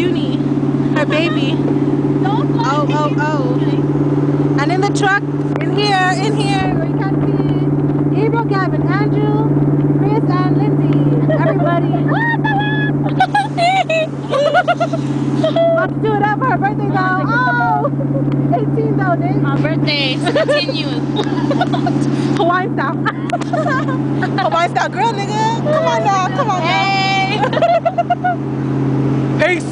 Junie, her baby. Oh. And in the truck, in here, where you can see Gabriel, Gavin, Andrew, Chris, and Lindsay. Everybody. Let's do it up for her birthday though. Oh! 18 though, Nick. My birthday continues. Hawaiian style. Hawaiian style girl, nigga. Come on now. Hey! Peace.